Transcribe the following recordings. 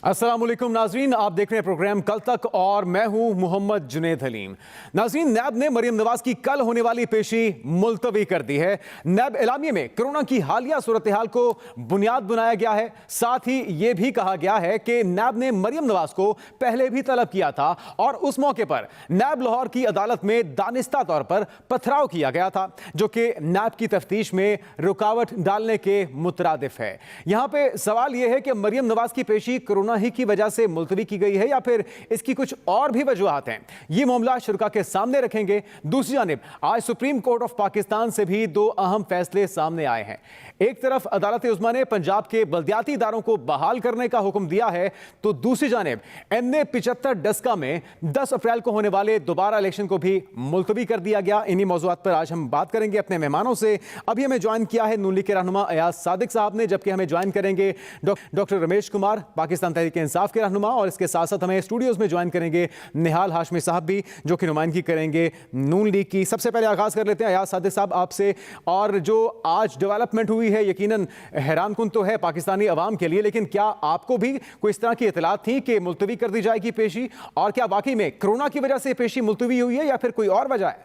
अस्सलाम वालेकुम नाजरीन, आप देख रहे हैं प्रोग्राम कल तक और मैं हूं मोहम्मद जुनेद हलीम। नाजरीन, नैब ने मरियम नवाज की कल होने वाली पेशी मुलतवी कर दी है। नैब एलामिये में कोरोना की हालिया सूरत हाल को बुनियाद बनाया गया है। साथ ही यह भी कहा गया है कि नैब ने मरियम नवाज को पहले भी तलब किया था और उस मौके पर नैब लाहौर की अदालत में दानिस्ता तौर पर पथराव किया गया था, जो कि नैब की तफ्तीश में रुकावट डालने के मुतरादिफ है। यहां पे सवाल यह है कि मरियम नवाज की पेशी कोरोना ही की वजह से मुलतवी की गई है या फिर इसकी कुछ और भी वजूहात हैं। ये मामला शुरा के सामने रखेंगे। दूसरी जानिब आज सुप्रीम कोर्ट ऑफ पाकिस्तान से भी दो अहम फैसले सामने आए हैं। एक तरफ अदालत उज़्मा ने पंजाब के बल्दियाती इदारों को बहाल करने का हुक्म दिया है, तो दूसरी जानिब NA 75 डस्का में 10 अप्रैल को होने वाले दोबारा इलेक्शन को भी मुलतवी कर दिया गया। इन्हीं मौज़ूआत पर आज हम बात करेंगे अपने मेहमानों से। अभी हमें ज्वाइन किया है नून लीग के रहनुमा अयाज सादिक साहब ने, जबकि हमें ज्वाइन करेंगे डॉक्टर रमेश कुमार, पाकिस्तान तहरीक इंसाफ के रहनुमा, और इसके साथ साथ हमें स्टूडियोज में ज्वाइन करेंगे निहाल हाशमी साहब भी, जो कि नुमाइंदगी करेंगे नून लीग की। सबसे पहले आगाज कर लेते हैं अयाज सादिक साहब आपसे। और जो आज डेवलपमेंट हुई है यकीनन हैरान कुन तो है पाकिस्तानी अवाम के लिए, लेकिन क्या आपको भी कोई इस तरह की इतलात थी कि मुलतवी कर दी जाएगी पेशी, और क्या वाकई में कोरोना की वजह से पेशी मुलतवी हुई है या फिर कोई और वजह है?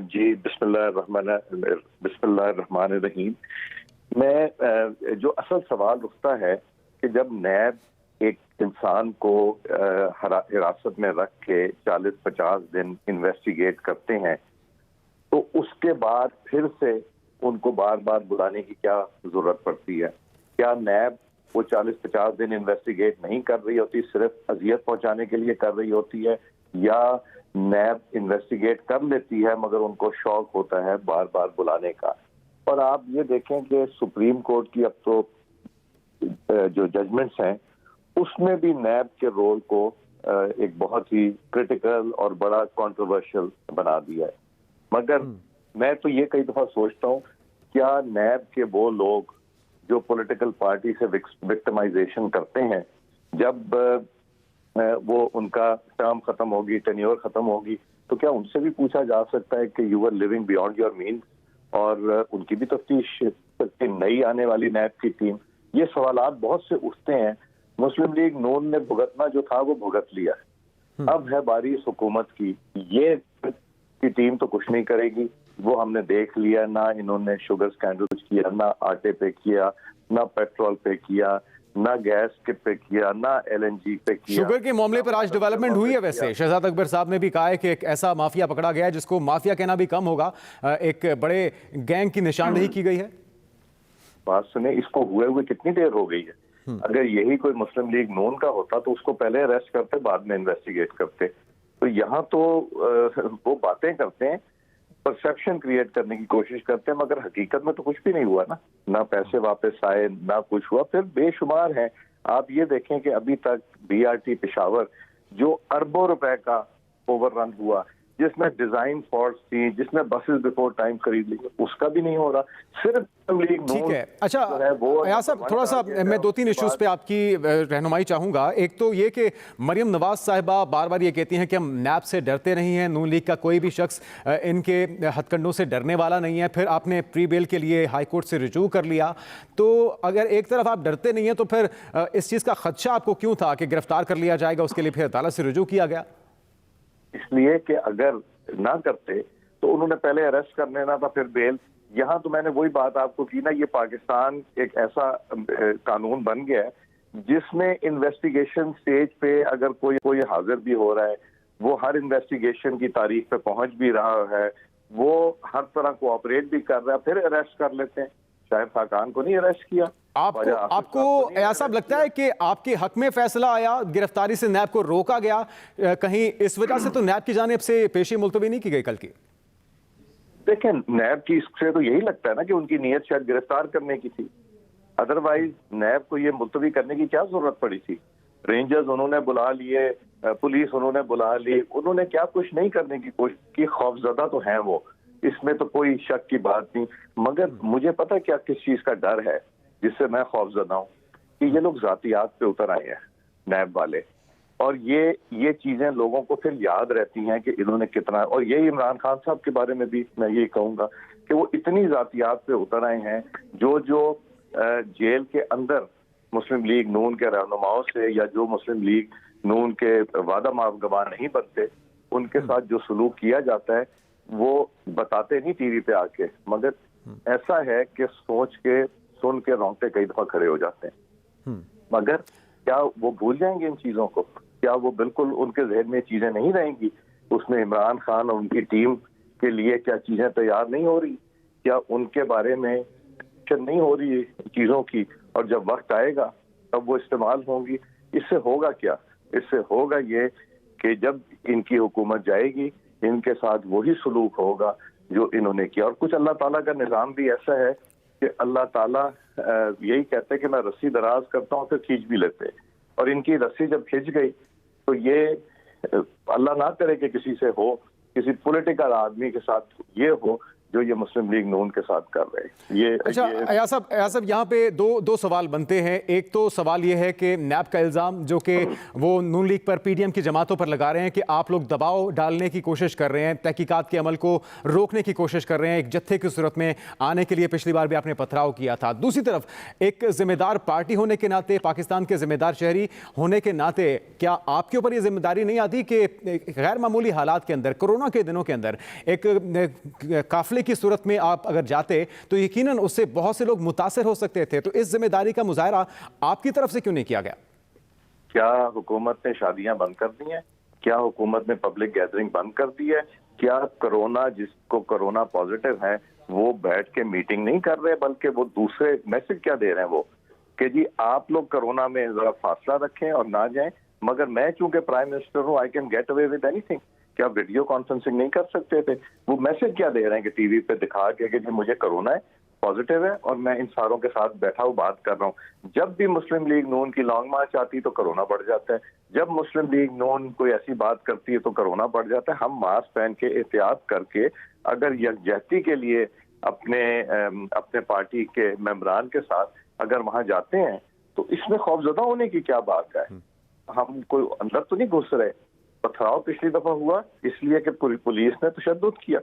जी, बिस्मिल्लाहिर्रहमानिर्रहीम। मैं जो असल सवाल उठता है कि जब नैब एक इंसान को हिरासत में रख के 40-50 दिन इन्वेस्टिगेट करते हैं, तो उसके बाद फिर से उनको बार बार बुलाने की क्या जरूरत पड़ती है? क्या नैब वो 40-50 दिन इन्वेस्टिगेट नहीं कर रही होती, सिर्फ अजियत पहुंचाने के लिए कर रही होती है, या नैब इन्वेस्टिगेट कर लेती है मगर उनको शौक होता है बार बार बुलाने का? और आप ये देखें कि सुप्रीम कोर्ट की अब तो जो जजमेंट्स हैं उसमें भी नैब के रोल को एक बहुत ही क्रिटिकल और बड़ा कंट्रोवर्शियल बना दिया है। मगर मैं तो ये कई दफा सोचता हूँ, क्या नैब के वो लोग जो पॉलिटिकल पार्टी से विक्टिमाइजेशन करते हैं, जब वो उनका टर्म खत्म होगी, टेन्योर खत्म होगी, तो क्या उनसे भी पूछा जा सकता है कि you are living beyond your means? और उनकी भी तफ्तीश नई आने वाली नैब की टीम, ये सवालात बहुत से उठते हैं। मुस्लिम लीग नून ने भुगतना जो था वो भुगत लिया है। अब है बारी इस हुकूमत की। ये की टीम तो कुछ नहीं करेगी, वो हमने देख लिया। ना इन्होंने शुगर स्कैंडल किया, ना आटे पे किया, ना पेट्रोल पे किया, ना गैस के पे किया, ना LNG पे किया। शुगर के मामले पर आज डेवलपमेंट हुई है। वैसे शहजाद अकबर साहब ने भी कहा है कि एक ऐसा माफिया पकड़ा गया है जिसको माफिया कहना भी कम होगा, एक बड़े गैंग की निशानदेही की गई है। बात सुने, इसको हुए कितनी देर हो गई है? अगर यही कोई मुस्लिम लीग नून का होता तो उसको पहले अरेस्ट करते, बाद में इन्वेस्टिगेट करते। तो यहाँ तो वो बातें करते हैं, परसेप्शन क्रिएट करने की कोशिश करते हैं, मगर हकीकत में तो कुछ भी नहीं हुआ ना पैसे वापस आए, ना कुछ हुआ। फिर बेशुमार है। आप ये देखें कि अभी तक BRT पेशावर जो अरबों रुपए का ओवररन हुआ, जिसमें डिजाइन फॉल्ट्स थी, जिसमें बसेस बिफोर टाइम खरीद ली, उसका भी नहीं हो रहा। सिर्फ ठीक है। अच्छा अयाज साहब, थोड़ा सा मैं 2-3 इश्यूज पे आपकी रहनुमाई चाहूंगा। एक तो ये कि मरियम नवाज साहिबा बार बार ये कहती हैं कि हम नैब से डरते नहीं हैं, नून लीग का कोई भी शख्स इनके हथकंडों से डरने वाला नहीं है। फिर आपने प्री बेल के लिए हाई कोर्ट से रिजू कर लिया, तो अगर एक तरफ आप डरते नहीं हैं तो फिर इस चीज़ का खदशा आपको क्यों था कि गिरफ्तार कर लिया जाएगा, उसके लिए फिर अदालत से रिजू किया गया? इसलिए कि अगर ना करते तो उन्होंने पहले अरेस्ट कर लेना था, फिर बेल। यहाँ तो मैंने वही बात आपको की ना, ये पाकिस्तान एक ऐसा कानून बन गया है जिसमें इन्वेस्टिगेशन स्टेज पे अगर कोई हाजिर भी हो रहा है, वो हर इन्वेस्टिगेशन की तारीख पे पहुंच भी रहा है, वो हर तरह कोऑपरेट भी कर रहा है, फिर अरेस्ट कर लेते हैं। शाहिद खाकान को नहीं अरेस्ट किया। आपको ऐसा लगता है कि आपके हक में फैसला आया, गिरफ्तारी से नैब को रोका गया, कहीं इस वजह से तो नैब की जानिब से पेशी मुलतवी नहीं की गई कल की? देखें, नैब की इससे तो यही लगता है ना कि उनकी नीयत शायद गिरफ्तार करने की थी। अदरवाइज नैब को ये मुलतवी करने की क्या जरूरत पड़ी थी? रेंजर्स उन्होंने बुला लिए, पुलिस उन्होंने बुला ली, उन्होंने क्या कुछ नहीं करने की कोशिश की। खौफजदा तो हैं वो, इसमें तो कोई शक की बात नहीं। मगर मुझे पता क्या किस चीज का डर है जिससे मैं खौफजदा हूं, कि ये लोग जातियात पे उतर आए हैं नैब वाले, और ये चीजें लोगों को फिर याद रहती हैं कि इन्होंने कितना। और यही इमरान खान साहब के बारे में भी मैं ये कहूंगा कि वो इतनी जातियात पे उतर आए हैं। जो जेल के अंदर मुस्लिम लीग नून के रहनुमाओं से या जो मुस्लिम लीग नून के वादा माफगवा नहीं बनते उनके साथ जो सलूक किया जाता है वो बताते नहीं टीवी पे आके, मगर ऐसा है कि सोच के सुन के रोंगटे कई दफा खड़े हो जाते हैं। मगर क्या वो भूल जाएंगे इन चीजों को? क्या वो बिल्कुल उनके जहन में चीजें नहीं रहेंगी? उसमें इमरान खान और उनकी टीम के लिए क्या चीजें तैयार नहीं हो रही? क्या उनके बारे में नहीं हो रही चीजों की? और जब वक्त आएगा तब वो इस्तेमाल होंगी। इससे होगा क्या? इससे होगा ये कि जब इनकी हुकूमत जाएगी इनके साथ वही सलूक होगा जो इन्होंने किया। और कुछ अल्लाह ताला का निज़ाम भी ऐसा है कि अल्लाह ताला यही कहते हैं कि मैं रस्सी दराज करता हूँ तो खींच भी लेते, और इनकी रस्सी जब खिंच गई तो ये अल्लाह ना करे कि किसी से हो, किसी पॉलिटिकल आदमी के साथ ये हो जो ये मुस्लिम लीग नून के साथ कर रहे हैं। ये अच्छा अयाज साहब यहाँ पे दो सवाल बनते हैं। एक तो सवाल ये है कि नैब का इल्ज़ाम जो कि वो नून लीग पर पीडीएम की जमातों पर लगा रहे हैं कि आप लोग दबाव डालने की कोशिश कर रहे हैं, तहकीकात के अमल को रोकने की कोशिश कर रहे हैं, एक जत्थे की सूरत में आने के लिए पिछली बार भी आपने पथराव किया था। दूसरी तरफ एक जिम्मेदार पार्टी होने के नाते, पाकिस्तान के जिम्मेदार शहरी होने के नाते, क्या आपके ऊपर ये जिम्मेदारी नहीं आती कि गैर मामूली हालात के अंदर, कोरोना के दिनों के अंदर एक काफिले की सूरत में आप अगर जाते तो यकीनन उससे बहुत से लोग मुतासिर हो सकते थे? तो इस जिम्मेदारी का मुजाहरा आपकी तरफ से क्यों नहीं किया गया? क्या हुकूमत ने शादियां बंद कर दी हैं? क्या हुकूमत ने पब्लिक गैदरिंग बंद कर दी है? क्या कोरोना, जिसको कोरोना पॉजिटिव है, वो बैठ के मीटिंग नहीं कर रहे, बल्कि वो दूसरे मैसेज क्या दे रहे हैं वो कि जी आप लोग कोरोना में जरा फासला रखें और ना जाएं, मगर मैं चूंकि प्राइम मिनिस्टर हूं I can get away with anything. क्या वीडियो कॉन्फ्रेंसिंग नहीं कर सकते थे? वो मैसेज क्या दे रहे हैं कि टीवी पे दिखा के कि मुझे कोरोना है, पॉजिटिव है और मैं इन सारों के साथ बैठा हूँ, बात कर रहा हूँ। जब भी मुस्लिम लीग नून की लॉन्ग मार्च आती तो कोरोना बढ़ जाता है, जब मुस्लिम लीग नून कोई ऐसी बात करती है तो कोरोना बढ़ जाता है। हम मास्क पहन के एहतियात करके अगर यकजहती के लिए अपने पार्टी के मेंबरान के साथ अगर वहां जाते हैं तो इसमें खौफजदा होने की क्या बात है? हम कोई अंदर तो नहीं घुस रहे। पथराव पिछली दफा हुआ इसलिए कि पुलिस ने तशद्दुद किया,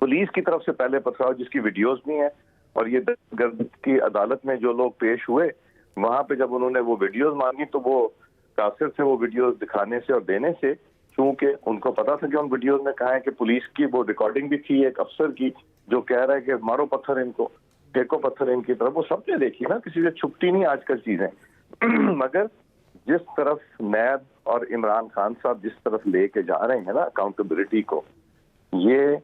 पुलिस की तरफ से पहले पथराव जिसकी वीडियोस भी हैं, और ये दहशतगर्द की अदालत में जो लोग पेश हुए वहां पे जब उन्होंने वो वीडियोस मांगी तो वो कासिर थे वो वीडियोस दिखाने से और देने से, क्योंकि उनको पता था कि उन वीडियोस में कहा है कि पुलिस की वो रिकॉर्डिंग भी थी एक अफसर की जो कह रहा है कि मारो पत्थर इनको, फेंको पत्थर इनकी तरफ। वो सबने देखी ना, किसी से छुपती नहीं आजकल चीजें। मगर जिस तरफ नैब और इमरान खान साहब जिस तरफ लेके जा रहे हैं ना अकाउंटेबिलिटी को, ये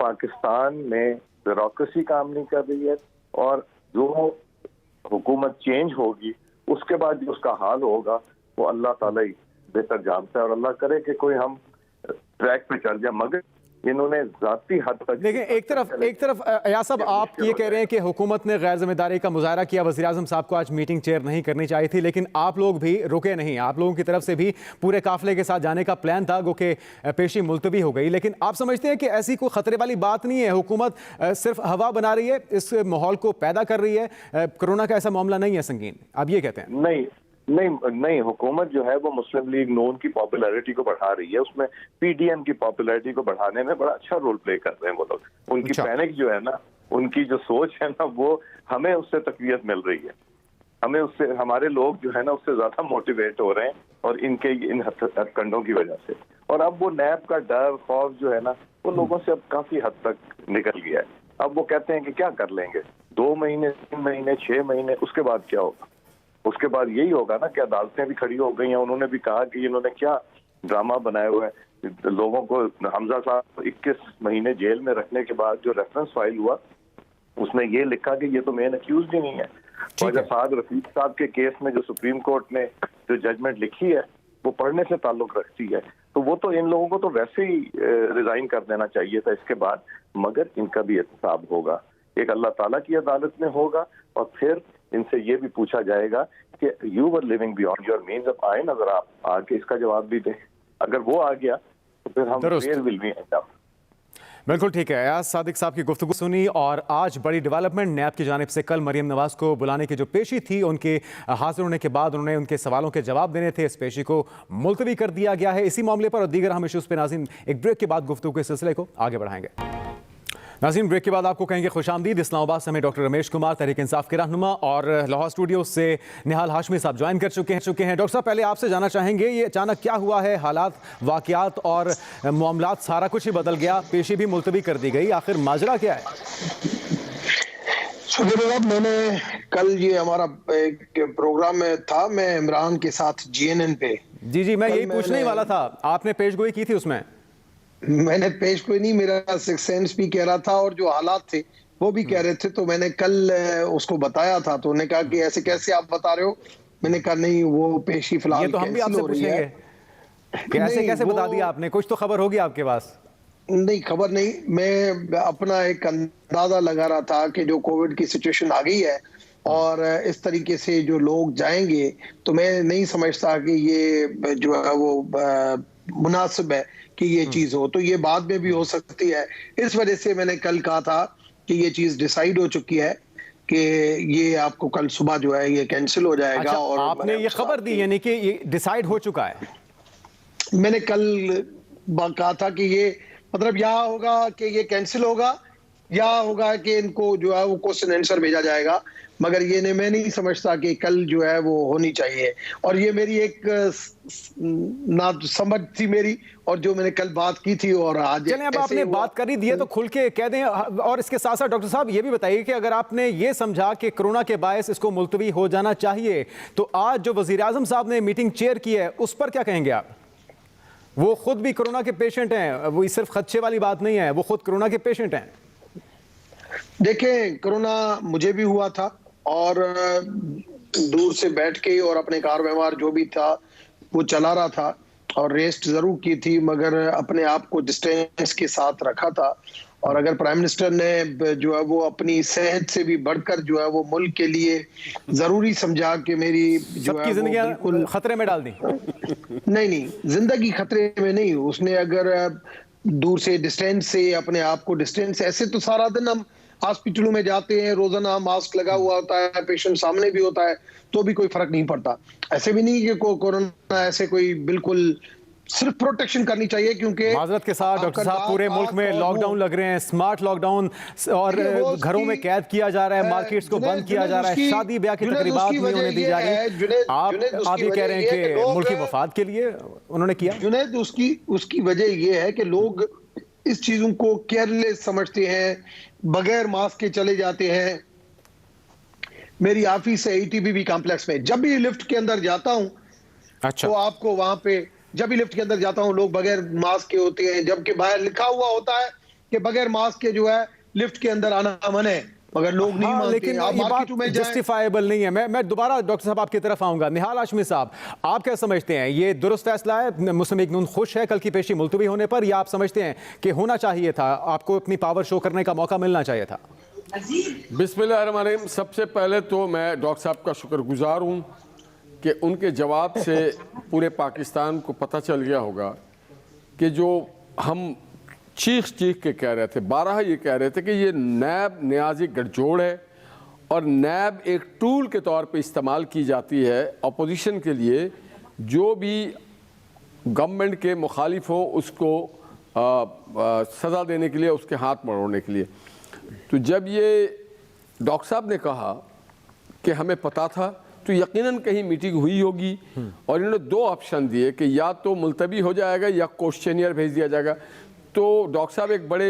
पाकिस्तान में ब्यूरोक्रेसी काम नहीं कर रही है, और जो हुकूमत चेंज होगी उसके बाद जो उसका हाल होगा वो अल्लाह ताला ही बेहतर जानता है। और अल्लाह करे कि कोई हम ट्रैक पे चल जाए, मगर इन्होंने जाती हद तक देखिए एक तरफ अयाज साहब आप ये कह रहे हैं कि हुकूमत ने गैर जिम्मेदारी का मुजाहरा किया, वज़ीर आज़म साहब को आज मीटिंग चेयर नहीं करनी चाहिए थी, लेकिन आप लोग भी रुके नहीं, आप लोगों की तरफ से भी पूरे काफिले के साथ जाने का प्लान था, गो के पेशी मुलतवी हो गई। लेकिन आप समझते हैं कि ऐसी कोई खतरे वाली बात नहीं है? हुकूमत सिर्फ हवा बना रही है, इस माहौल को पैदा कर रही है, कोरोना का ऐसा मामला नहीं है संगीन, आप ये कहते हैं? नहीं, हुकूमत जो है वो मुस्लिम लीग नून की पॉपुलैरिटी को बढ़ा रही है, उसमें पीडीएम की पॉपुलैरिटी को बढ़ाने में बड़ा अच्छा रोल प्ले कर रहे हैं वो लोग। उनकी पैनिक जो है ना, उनकी जो सोच है ना, वो हमें उससे तकवीयत मिल रही है, हमें उससे, हमारे लोग जो है ना उससे ज्यादा मोटिवेट हो रहे हैं और इनके इन हथकंडों की वजह से। और अब वो नैब का डर खौफ जो है ना वो लोगों से अब काफी हद तक निकल गया है। अब वो कहते हैं कि क्या कर लेंगे, 2 महीने 3 महीने 6 महीने, उसके बाद क्या होगा? उसके बाद यही होगा ना कि अदालतें भी खड़ी हो गई हैं। उन्होंने भी कहा कि इन्होंने क्या ड्रामा बनाया हुआ है, लोगों को हमजा साहब 21 महीने जेल में रखने के बाद जो रेफरेंस फाइल हुआ उसमें ये लिखा कि ये तो मेन अक्यूज ही नहीं है। ख्वाजा साद रफीक साहब के केस में जो सुप्रीम कोर्ट ने जो जजमेंट लिखी है वो पढ़ने से ताल्लुक रखती है, तो वो तो इन लोगों को तो वैसे ही रिजाइन कर देना चाहिए था इसके बाद, मगर इनका भी एहतसाब होगा, एक अल्लाह ताला की अदालत में होगा, और फिर इनसे ये भी पूछा जाएगा कि you were living beyond your means. अब आए नजर आप आके इसका जवाब भी दें, अगर वो आ गया तो फिर हम where will we end up. बिल्कुल ठीक है। अयाज सादिक साहब की गुफ्तगू सुनी, और आज बड़ी डेवलपमेंट नैब की जानिब से कल मरियम नवाज को बुलाने की जो पेशी थी, उनके हाजिर होने के बाद उन्होंने उनके सवालों के जवाब देने थे, इस पेशी को मुलतवी कर दिया गया है। इसी मामले पर और दीगर हम इशूज़ पे नाज़रीन एक ब्रेक के बाद गुफ्तगू के सिलसिले को आगे बढ़ाएंगे। नाज़रीन, ब्रेक के बाद आपको कहेंगे खुशामदीद। इस्लामाबाद से हमें डॉक्टर रमेश कुमार तहरीक इंसाफ के रहनुमा और लाहौर स्टूडियो से निहाल हाशमी साहब ज्वाइन कर चुके हैं। डॉक्टर साहब, पहले आपसे जानना चाहेंगे, ये अचानक क्या हुआ है? हालात, वाक़यात और मामलात सारा कुछ ही बदल गया, पेशी भी मुलतवी कर दी गई, आखिर माजरा क्या है? मैंने कल ये हमारा एक प्रोग्राम में था, मैं इमरान के साथ GNN पे। जी, मैं यही पूछने ही वाला था, आपने पेशगोई की थी उसमें? मैंने पेश कोई नहीं, मेरा सिक्स सेंस भी कह रहा था और जो हालात थे वो भी कह रहे थे, तो मैंने कल उसको बताया था, तो उन्होंने कहा कि ऐसे कैसे आप बता रहे हो। मैंने कहा नहीं, वो पेशी फिलहाल ये तो हम भी आपसे पूछेंगे, कैसे कैसे बता दिया आपने? कुछ तो खबर होगी आपके पास। नहीं, खबर नहीं, मैं अपना एक अंदाजा लगा रहा था कि जो कोविड की सिचुएशन आ गई है और इस तरीके से जो लोग जाएंगे, तो मैं नहीं समझता कि ये जो है वो मुनासिब है कि ये चीज हो, तो ये बाद में भी हो सकती है। इस वजह से मैंने कल कहा था कि ये चीज डिसाइड हो चुकी है कि ये आपको कल सुबह जो है ये कैंसिल हो जाएगा। अच्छा, और आपने ये खबर दी, यानी कि ये डिसाइड हो चुका है? मैंने कल कहा था कि ये मतलब यहाँ होगा कि ये कैंसिल होगा या होगा कि इनको जो है वो क्वेश्चन आंसर भेजा जाएगा, मगर ये नहीं, मैं नहीं समझता कि कल जो है वो होनी चाहिए। और ये मेरी एक ना समझ थी मेरी, और जो मैंने कल बात की थी और आज चलें, अब आपने बात कर ही दी है तो खुल के कह दें। और इसके साथ साथ डॉक्टर साहब ये भी बताइए कि अगर आपने ये समझा कि कोरोना के बायस इसको मुलतवी हो जाना चाहिए, तो आज जो वजीर आजम साहब ने मीटिंग चेयर की है उस पर क्या कहेंगे आप? वो खुद भी कोरोना के पेशेंट हैं, वो सिर्फ खदशे वाली बात नहीं है, वो खुद कोरोना के पेशेंट हैं। देखें, कोरोना मुझे भी हुआ था और दूर से बैठ के और अपने कार व्यवहार जो भी था वो चला रहा था और रेस्ट जरूर की थी, मगर अपने आप को डिस्टेंस के साथ रखा था। और अगर प्राइम मिनिस्टर ने जो है वो अपनी सेहत से भी बढ़कर जो है वो मुल्क के लिए जरूरी समझा कि मेरी जो है जिंदगी बिल्कुल खतरे में डाल दी। नहीं, जिंदगी खतरे में नहीं, उसने अगर दूर से डिस्टेंस से अपने आप को डिस्टेंस, ऐसे तो सारा दिन हम हॉस्पिटलों में जाते हैं, रोजाना मास्क लगा हुआ होता है, पेशेंट सामने भी होता है, तो भी कोई फर्क नहीं पड़ता। ऐसे भी नहीं कि कोरोना ऐसे कोई बिल्कुल सिर्फ प्रोटेक्शन करनी चाहिए, क्योंकि माजरत के साथ डॉक्टर साहब, पूरे मुल्क में लॉकडाउन लग रहे हैं, स्मार्ट लॉकडाउन, और घरों में कैद किया जा रहा है, मार्केट्स को बंद किया जा रहा है, शादी ब्याह की तकरीबात नहीं होने दी जा रही। आप ये कह रहे हैं कि मुल्क की वफाद के लिए उन्होंने किया। जुनैद, उसकी वजह ये है कि लोग इस चीजों को केयरलेस समझते हैं, बगैर मास्क के चले जाते हैं। मेरी ऑफिस है ATBB कॉम्प्लेक्स में, जब भी लिफ्ट के अंदर जाता हूं, अच्छा, तो आपको वहां पे जब भी लिफ्ट के अंदर जाता हूं लोग बगैर मास्क के होते हैं, जबकि बाहर लिखा हुआ होता है कि बगैर मास्क के जो है लिफ्ट के अंदर आना मना है, मगर लोग नहीं मानते। लेकिन ये बात जस्टिफाइबल नहीं है। मैं दोबारा डॉक्टर साहब आपकी तरफ आऊंगा। निहाल हाशमी साहब, आप क्या समझते हैं, ये दुरुस्त फैसला है? मुस्लिम लीग नून खुश है कल की पेशी मुलतवी होने पर, या आप समझते हैं कि होना चाहिए था, आपको अपनी पावर शो करने का मौका मिलना चाहिए था? बिस्मिल्लाहिर्रहमानिर्रहीम। सबसे पहले तो मैं डॉक्टर साहब का शुक्रगुजार हूँ कि उनके जवाब से पूरे पाकिस्तान को पता चल गया होगा कि जो हम चीख के कह रहे थे, 12 ये कह रहे थे कि ये नैब न्याजी गठजोड़ है और नैब एक टूल के तौर पे इस्तेमाल की जाती है अपोजिशन के लिए, जो भी गवर्नमेंट के मुखालिफ हो उसको सज़ा देने के लिए, उसके हाथ मरोड़ने के लिए। तो जब ये डॉक्टर साहब ने कहा कि हमें पता था, तो यकीनन कहीं मीटिंग हुई होगी और इन्होंने 2 ऑप्शन दिए कि या तो मुलतवी हो जाएगा या क्वेश्चनियर भेज दिया जाएगा। तो डॉक्टर साहब एक बड़े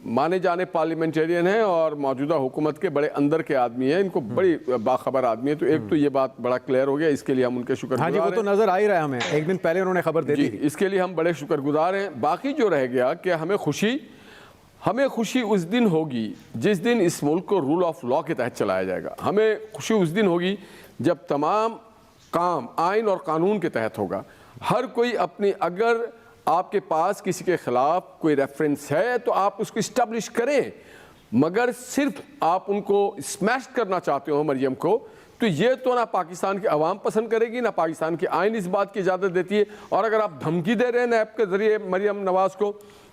माने जाने पार्लियामेंटेरियन हैं और मौजूदा हुकूमत के बड़े अंदर के आदमी हैं, इनको बड़ी बाखबर आदमी है, तो एक तो ये बात बड़ा क्लियर हो गया, इसके लिए हम उनके शुक्रगुजार हैं। हाँ जी, वो तो नजर आ ही रहा है हमें, एक दिन पहले उन्होंने खबर दे दी, इसके लिए हम बड़े शुक्रगुजार हैं। बाकी जो रह गया कि हमें खुशी उस दिन होगी जिस दिन इस मुल्क को रूल ऑफ लॉ के तहत चलाया जाएगा। हमें खुशी उस दिन होगी जब तमाम काम आइन और कानून के तहत होगा। हर कोई अपनी, अगर आपके पास किसी के खिलाफ कोई रेफरेंस है तो आप उसको इस्टेब्लिश करें, मगर सिर्फ आप उनको स्मैश करना चाहते हो मरियम को, तो ये तो ना पाकिस्तान की आवाम पसंद करेगी, ना पाकिस्तान की आइन इस बात की इजाज़त देती है। और अगर आप धमकी दे रहे हैं नैब के जरिए मरियम नवाज को,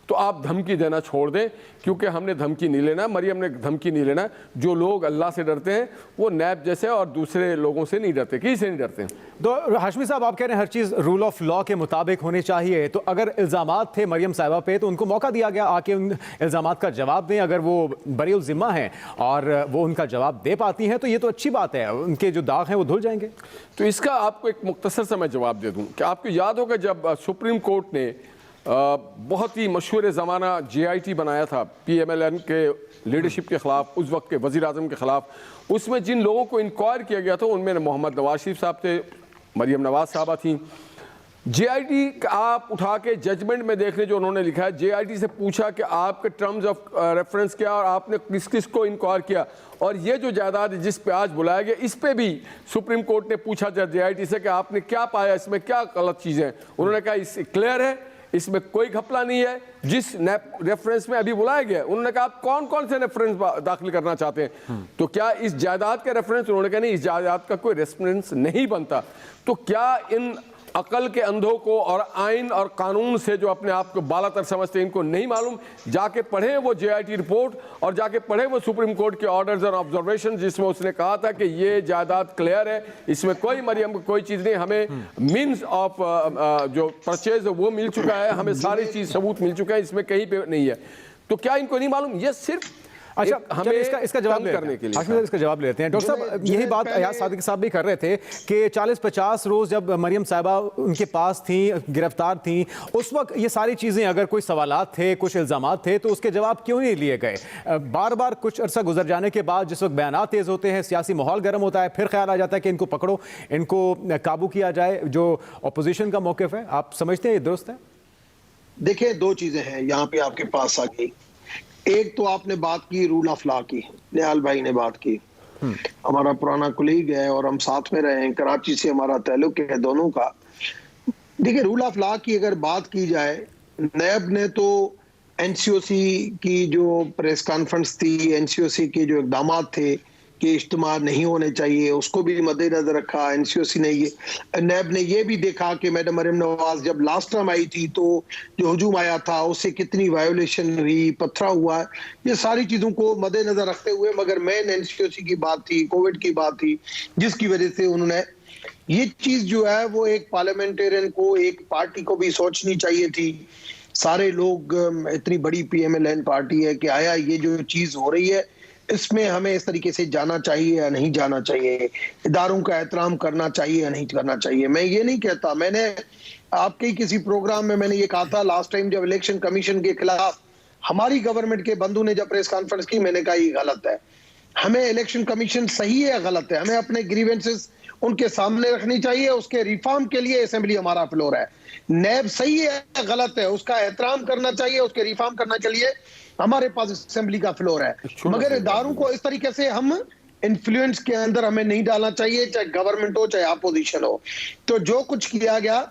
तो आप धमकी देना छोड़ दें, क्योंकि हमने धमकी नहीं लेना, मरियम ने धमकी नहीं लेना। जो लोग अल्लाह से डरते हैं वो नैब जैसे और दूसरे लोगों से नहीं डरते, किसी से नहीं डरते। तो हाशमी साहब, आप कह रहे हैं हर चीज़ रूल ऑफ लॉ के मुताबिक होनी चाहिए, तो अगर इल्ज़ामात थे मरियम साहिबा पे तो उनको मौका दिया गया आके उन इल्ज़ामात का जवाब दें। अगर वो बरीउल ज़िम्मा हैं और वो उनका जवाब दे पाती हैं तो ये तो अच्छी बात है, उनके जो दाग हैं वो धुल जाएंगे। तो इसका आपको एक मुख्तसर सा मैं जवाब दे दूं कि आपको याद होगा जब सुप्रीम कोर्ट ने बहुत ही मशहूर ज़माना JIT बनाया था PMLN के लीडरशिप के ख़िलाफ़, उस वक्त के वज़ीर आज़म के ख़िलाफ़, उसमें जिन लोगों को इंक्वायर किया गया था उनमें मोहम्मद नवाज शरीफ साहब थे, मरियम नवाज साहबा थी। JIT आप उठा के जजमेंट में देख लें जो उन्होंने लिखा है, JIT से पूछा कि आपके टर्म्स ऑफ रेफरेंस क्या और आपने किस किस को इंक्वायर किया, और ये जो जायदाद जिस पे आज बुलाया गया इस पे भी सुप्रीम कोर्ट ने पूछा JIT से कि आपने क्या पाया, इसमें क्या गलत चीज़ें हैं। उन्होंने कहा इस क्लियर है, इसमें कोई घपला नहीं है, जिस रेफरेंस में अभी बुलाया गया। उन्होंने कहा आप कौन कौन से रेफरेंस दाखिल करना चाहते हैं, तो क्या इस जायदाद के रेफरेंस, उन्होंने कहा नहीं इस जायदाद का कोई रेफरेंस नहीं बनता। तो क्या इन अकल के अंधों को और आइन और कानून से जो अपने आप को बालातर समझते हैं इनको नहीं मालूम? जाके पढ़े वो JIT रिपोर्ट और जाके पढ़े वो सुप्रीम कोर्ट के ऑर्डर्स और ऑब्जर्वेशन, जिसमें उसने कहा था कि ये जायदाद क्लियर है, इसमें कोई मरियम को कोई चीज़ नहीं, हमें मीन्स ऑफ जो परचेज वो मिल चुका है, हमें सारी चीज़ सबूत मिल चुका है, इसमें कहीं पे नहीं है। तो क्या इनको नहीं मालूम? ये सिर्फ अच्छा, हमें इसका जवाब करने के लिए इसका जवाब लेते हैं। डॉक्टर साहब, यही बात अयाज सादिक साहब भी कर रहे थे कि 40-50 रोज जब मरियम साहिबा उनके पास थी, गिरफ्तार थी, उस वक्त ये सारी चीज़ें, अगर कोई सवालात थे, कुछ इल्ज़ामात थे, तो उसके जवाब क्यों नहीं लिए गए? बार बार कुछ अरसा गुजर जाने के बाद जिस वक्त बयानात तेज़ होते हैं, सियासी माहौल गर्म होता है, फिर ख्याल आ जाता है कि इनको पकड़ो, इनको काबू किया जाए। जो अपोजिशन का मौक़िफ़ है, आप समझते हैं ये दुरुस्त है? देखिए, दो चीजें हैं यहाँ पे आपके पास आ गई। एक तो आपने बात की रूल ऑफ लॉ की, निहाल भाई ने बात की, हमारा पुराना कुलीग है और हम साथ में रहे हैं, कराची से हमारा ताल्लुक है दोनों का। देखिए, रूल ऑफ लॉ की अगर बात की जाए, नैब ने तो NCOC की जो प्रेस कॉन्फ्रेंस थी, NCOC के जो इकदाम थे कि इज्तिमा नहीं होने चाहिए, उसको भी मद्देनजर रखा। NCOC ने नैब ने ये भी देखा कि मैडम मरियम नवाज जब लास्ट टाइम आई थी तो जो हुजूम आया था उससे कितनी वायोलेशन हुई, पत्थरा हुआ, ये सारी चीजों को मद्देनजर रखते हुए, मगर मेन NCOC की बात थी, कोविड की बात थी, जिसकी वजह से उन्होंने ये चीज जो है वो एक पार्लियामेंटेरियन को, एक पार्टी को भी सोचनी चाहिए थी। सारे लोग, इतनी बड़ी PMLN पार्टी है कि आया ये जो चीज हो रही है इसमें हमें इस तरीके से जाना चाहिए या नहीं जाना चाहिए, इदारों का एहतराम करना चाहिए या नहीं करना चाहिए। मैं ये नहीं कहता, मैंने आपके ही किसी प्रोग्राम में मैंने ये कहा था लास्ट टाइम जब इलेक्शन कमीशन के खिलाफ हमारी गवर्नमेंट के बंधु ने जब प्रेस कॉन्फ्रेंस की, मैंने कहा ये गलत है, हमें इलेक्शन कमीशन सही है या गलत है, हमें अपने ग्रीवेंसेस उनके सामने रखनी चाहिए, उसके रिफॉर्म के लिए असेंबली हमारा फ्लोर है। नैब सही है या गलत है उसका एहतराम करना चाहिए, उसके रिफॉर्म करना चाहिए, हमारे पास असेंबली का फ्लोर है। मगर इदारों को इस तरीके से हम इन्फ्लुएंस के अंदर हमें नहीं डालना चाहिए, चाहे गवर्नमेंट हो चाहे अपोजिशन हो। तो जो कुछ किया गया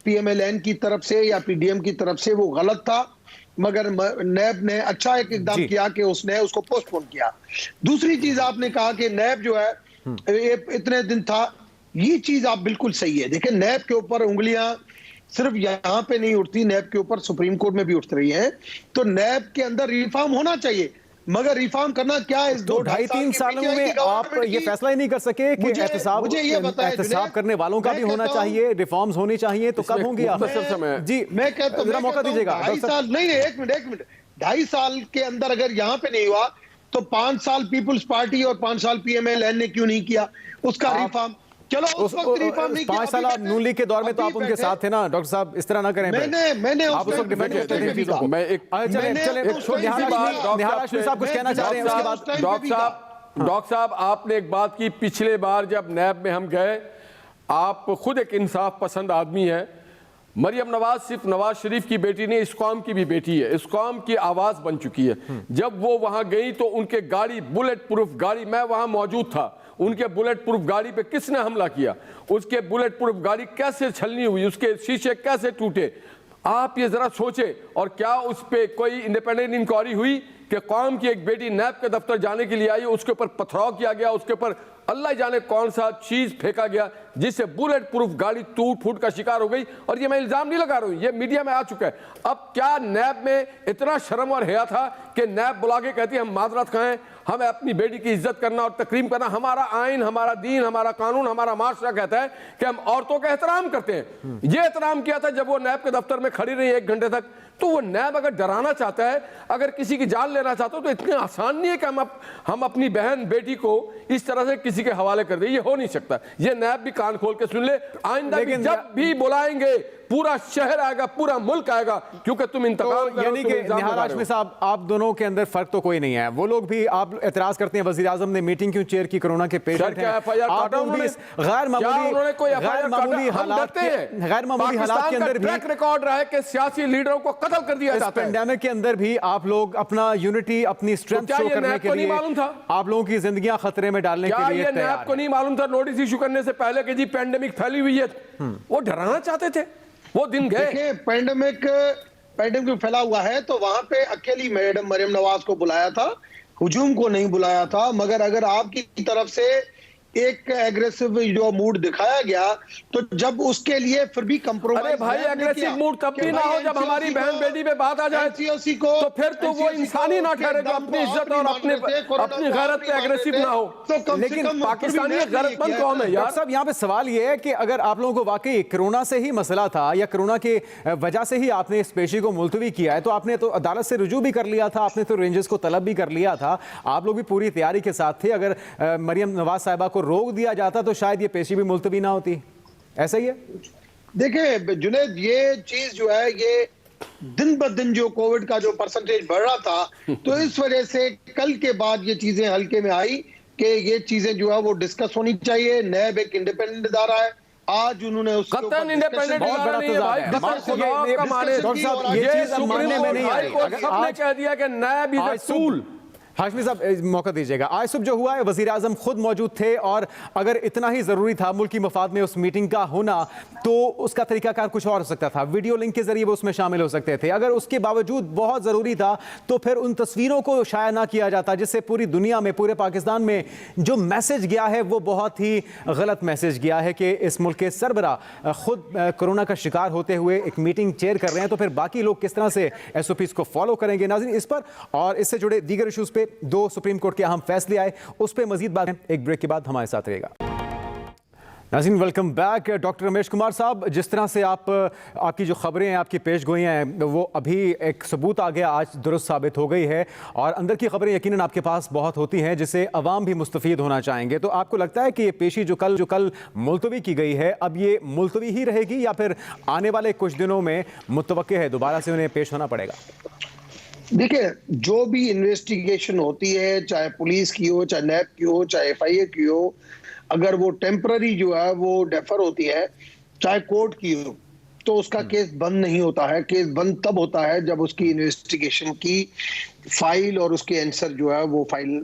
PMLN की तरफ से या PDM की तरफ से वो गलत था, मगर नैब ने अच्छा एक इकदाम किया कि उसने उसको पोस्टपोन किया। दूसरी चीज आपने कहा कि नैब जो है इतने दिन था, ये चीज आप बिल्कुल सही है। देखिए, नैब के ऊपर उंगलियां सिर्फ यहाँ पे नहीं उठती, नैब के ऊपर सुप्रीम कोर्ट में भी उठ रही है। तो नैब के अंदर रिफॉर्म होना चाहिए, मगर रिफॉर्म करना क्या है? इस 2-2.5-3 सालों में आप ये फैसला ही नहीं कर सके कि एहतसाब करने वालों का भी होना चाहिए, रिफॉर्म्स होनी चाहिए, तो कब होंगे आप? जी, मैं कहता हूँ मौका दीजिएगा। 2.5 साल नहीं, एक मिनट 2.5 साल के अंदर अगर यहाँ पे नहीं हुआ तो 5 साल पीपुल्स पार्टी और 5 साल PMLN ने क्यों नहीं किया उसका रिफॉर्म? चलो उस वक्त रिफॉर्म नहीं किया, 5 साल नून लीग के दौर में तो आप उनके साथ थे ना डॉक्टर साहब, इस तरह ना करें। मैंने आप उस वक्त डिफेंड करते थे चीजों को। मैं एक छोटी सी बात, डॉक्टर साहब कुछ कहना चाह रहे हैं उसके बाद। डॉक्टर साहब आपने एक बात की, पिछले बार जब नैब में हम गए, आप खुद एक इंसाफ पसंद आदमी है। मरियम नवाज सिर्फ नवाज शरीफ की बेटी नहीं, इस कौम की भी बेटी है, इस कौम की आवाज बन चुकी है। जब वो वहां गई तो उनके गाड़ी, बुलेट प्रूफ गाड़ी, मैं वहां मौजूद था, उनके बुलेट प्रूफ गाड़ी पे किसने हमला किया, उसके बुलेट प्रूफ गाड़ी कैसे छलनी हुई, उसके शीशे कैसे टूटे, आप ये जरा सोचे। और क्या उस पे कोई इंडिपेंडेंट इंक्वायरी हुई? कि कौम की एक बेटी नैब के दफ्तर जाने के लिए आई, उसके ऊपर पथराव किया गया, उसके ऊपर अल्लाह जाने कौन सा चीज फेंका गया जिससे बुलेट प्रूफ गाड़ी टूट फूट का शिकार हो गई। और ये मैं इल्जाम नहीं लगा रहा हूं, ये मीडिया में आ चुका है। अब क्या नैब में इतना शर्म और हया था कि नैब बुला के कहती है हम माजरत खाएं, हमें अपनी बेटी की इज्जत करना और तकरीम करना, हमारा आइन, हमारा दीन, हमारा कानून, हमारा माशरा कहता है कि हम औरतों का एहतराम करते हैं। ये एहतराम किया था जब वो नैब के दफ्तर में खड़ी रही 1 घंटे तक। तो वो नैब अगर डराना चाहता है, अगर किसी की जान लेना चाहता हो, तो इतनी आसान नहीं है कि हम अपनी बहन बेटी को इस तरह से किसी के हवाले कर दें। ये हो नहीं सकता। ये नैब भी कान खोल के सुन ले, आइंदा भी जब भी बुलाएंगे पूरा शहर आएगा, पूरा मुल्क आएगा, क्योंकि तुम इंतकाल तो यानी कि निहाल हाशमी साहब, आप दोनों के अंदर फर्क तो कोई नहीं है। वो लोग भी, आप एतराज करते हैं वजीर आजम ने मीटिंग क्यों चेयर की, कोरोना के पेशेंट हैं, आप लोग भी गैर मामूली हालात के अंदर भी ट्रैक रिकॉर्ड रहा है कि सियासी लीडरों को कत्ल कर दिया जाता है। पेंडेमिक के अंदर भी आप लोग अपना यूनिटी, अपनी स्ट्रेंथ शो करने के लिए आप लोगों की जिंदगियां खतरे में डालने के लिए तैयार हैं। आपको नहीं मालूम था नोटिस इशू करने से पहले कि जी पेंडेमिक फैली हुई है? वो डराना चाहते थे, वो दिन गए। पेंडेमिक फैला हुआ है तो वहां पे अकेली मैडम मरियम नवाज को बुलाया था, हुजूम को नहीं बुलाया था। मगर अगर आपकी तरफ से एक एग्रेसिव जो मूड दिखाया गया, तो जब उसके लिए फिर भी कंप्रोमाइज, अरे भाई एग्रेसिव मूड तब भी ना हो जब हमारी बहन बेटी पे बात आ जाए, तो फिर तो वो इंसान ही ना ठहरे जो अपनी इज्जत और अपनी गैरत पे एग्रेसिव ना हो। लेकिन पाकिस्तानी गैरतमंद कौन है यार? साहब यहाँ पे सवाल ये है कि अगर आप लोगों को वाकई कोरोना से ही मसला था या कोरोना की वजह से ही आपने इस पेशी को मुलतवी किया है, तो आपने तो अदालत से रुजू भी कर लिया था, आपने तो रेंजर्स को तलब भी कर लिया था, आप लोग भी पूरी तैयारी के साथ थे। अगर मरियम नवाज साहिबा को रोक दिया जाता तो शायद ये पेशी भी मुलतवी ना होती। ऐसा ही है? देखिए जुनैद, ये चीज जो है, ये दिन ब दिन जो कोविड का जो परसेंटेज बढ़ रहा था, तो इस वजह से कल के बाद ये चीजें हल्के में आई कि ये चीजें जो है वो डिस्कस होनी चाहिए। नैब एक इंडिपेंडेंट इदारा है, आज उन्होंने उसके ऊपर इंडिपेंडेंट बहुत बड़ा कह दिया कि नैब इज अ टूल। हाशमी साहब मौका दीजिएगा। आज सुबह जो हुआ है, वजीर आजम खुद मौजूद थे, और अगर इतना ही जरूरी था मुल्की मफाद में उस मीटिंग का होना, तो उसका तरीकाकार कुछ और हो सकता था। वीडियो लिंक के जरिए वो उसमें शामिल हो सकते थे। अगर उसके बावजूद बहुत जरूरी था तो फिर उन तस्वीरों को शाया ना किया जाता, जिससे पूरी दुनिया में, पूरे पाकिस्तान में जो मैसेज गया है वो बहुत ही गलत मैसेज गया है कि इस मुल्क के सरबरा खुद कोरोना का शिकार होते हुए एक मीटिंग चेयर कर रहे हैं, तो फिर बाकी लोग किस तरह से SOPs को फॉलो करेंगे। नाज़रीन, इस पर और इससे जुड़े दीगर इशूज पे 2 सुप्रीम कोर्ट के अहम फैसले आए, उस पर मजीद बात एक ब्रेक के बाद हमारे साथ रहेगा। नाज़रीन, welcome back. Doctor Ramesh Kumar साहब, जिस तरह से आपकी जो खबरें हैं, आपकी पेशगोइयाँ हैं, वो अभी एक सबूत आ गया, आज दुरुस्त साबित हो गई है, और अंदर की खबरें यकीनन आपके पास बहुत होती हैं जिससे अवाम भी मुस्तफ़ीद होना चाहेंगे। तो आपको लगता है कि ये पेशी जो कल मुलतवी की गई है, अब ये मुलतवी ही रहेगी या फिर आने वाले कुछ दिनों में मुतवक्के है दोबारा से उन्हें पेश होना पड़ेगा? देखिए, जो भी इन्वेस्टिगेशन होती है, चाहे पुलिस की हो, चाहे नैब की हो, चाहे FIA की हो, अगर वो टेम्पररी जो है वो डेफर होती है, चाहे कोर्ट की हो, तो उसका केस बंद नहीं होता है। केस बंद तब होता है जब उसकी इन्वेस्टिगेशन की फाइल और उसके आंसर जो है वो फाइल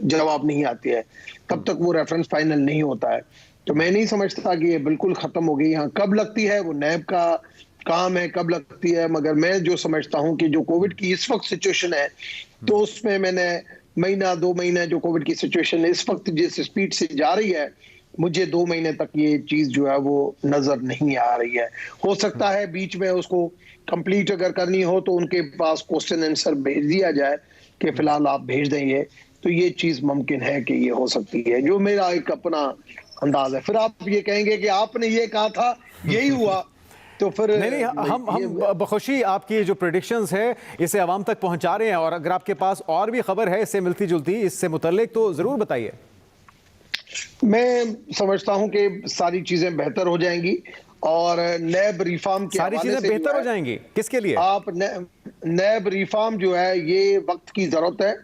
जवाब नहीं आती है, तब तक वो रेफरेंस फाइनल नहीं होता है। तो मैं नहीं समझता कि ये बिल्कुल खत्म हो गई। यहाँ कब लगती है वो नैब का काम है, कब लगती है, मगर मैं जो समझता हूं कि जो कोविड की इस वक्त सिचुएशन है, तो उसमें मैंने महीना 2 महीने जो कोविड की सिचुएशन इस वक्त जिस स्पीड से जा रही है, मुझे 2 महीने तक ये चीज जो है वो नजर नहीं आ रही है। हो सकता है बीच में उसको कंप्लीट अगर करनी हो तो उनके पास क्वेश्चन आंसर भेज दिया जाए कि फिलहाल आप भेज देंगे, तो ये चीज मुमकिन है कि ये हो सकती है, जो मेरा एक अपना अंदाज है। फिर आप ये कहेंगे कि आपने ये कहा था, यही हुआ, तो फिर नहीं, हम बखुशी आपकी जो प्रेडिक्शंस है इसे आवाम तक पहुंचा रहे हैं, और अगर आपके पास और भी खबर है इससे मिलती जुलती, इससे मुतल्लिक, तो जरूर बताइए। मैं समझता हूं कि सारी चीजें बेहतर हो जाएंगी, और नैब रिफॉर्म के सारी चीजें बेहतर हो जाएंगी किसके लिए? आप नैब रिफॉर्म जो है ये वक्त की जरूरत है।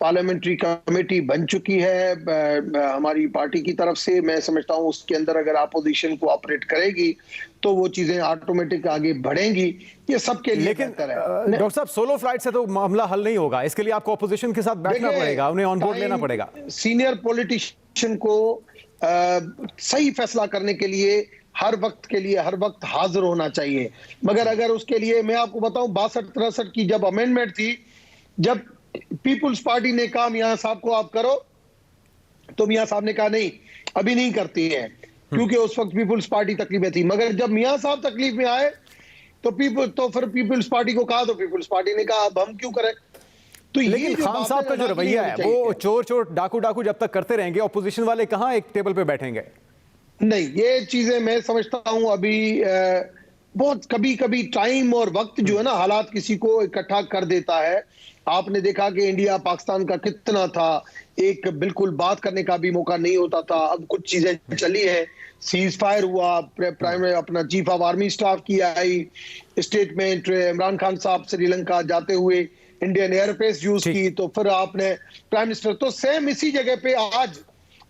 पार्लियामेंट्री कमेटी बन चुकी है हमारी पार्टी की तरफ से। मैं समझता हूं उसके अंदर अगर अपोजिशन कोऑपरेट करेगी तो वो चीजें ऑटोमेटिक आगे बढ़ेंगी, ये सबके लिए बेहतर है। डॉक्टर साहब, सोलो फ्लाइट से तो मामला हल नहीं होगा, इसके लिए आपको अपोजिशन के साथ बैठना पड़ेगा, उन्हें ऑन बोर्ड लेना पड़ेगा। सीनियर पॉलिटिशियन को सही फैसला करने के लिए हर वक्त हाजिर होना चाहिए। मगर अगर उसके लिए मैं आपको बताऊं 62-63 की जब अमेंडमेंट थी, जब पीपुल्स पार्टी ने कहा मियां साहब को आप करो, तो मियां साहब ने कहा नहीं अभी नहीं करती है, क्योंकि उस वक्त पीपुल्स पार्टी तकलीफ में थी। मगर जब मियां साहब तकलीफ में आए तो फिर पीपुल्स पार्टी को कहा, तो पीपुल्स पार्टी ने कहा अब हम क्यों करें। तो लेकिन खान साहब का जो रवैया है वो चोर चोर डाकू डाकू जब तक करते रहेंगे, ऑपोजिशन वाले कहां एक टेबल पे बैठेंगे? नहीं, ये चीजें मैं समझता हूं अभी बहुत कभी कभी टाइम और वक्त जो है ना, हालात किसी को इकट्ठा कर देता है। आपने देखा कि इंडिया पाकिस्तान का कितना था, एक बिल्कुल बात करने का भी मौका नहीं होता था। अब कुछ चीजें चली है, सीज फायर हुआ, प्राइम अपना चीफ ऑफ आर्मी स्टाफ की आई स्टेटमेंट, इमरान खान साहब श्रीलंका जाते हुए इंडियन एयरफेस यूज की, तो फिर आपने प्राइम मिनिस्टर, तो सेम इसी जगह पे आज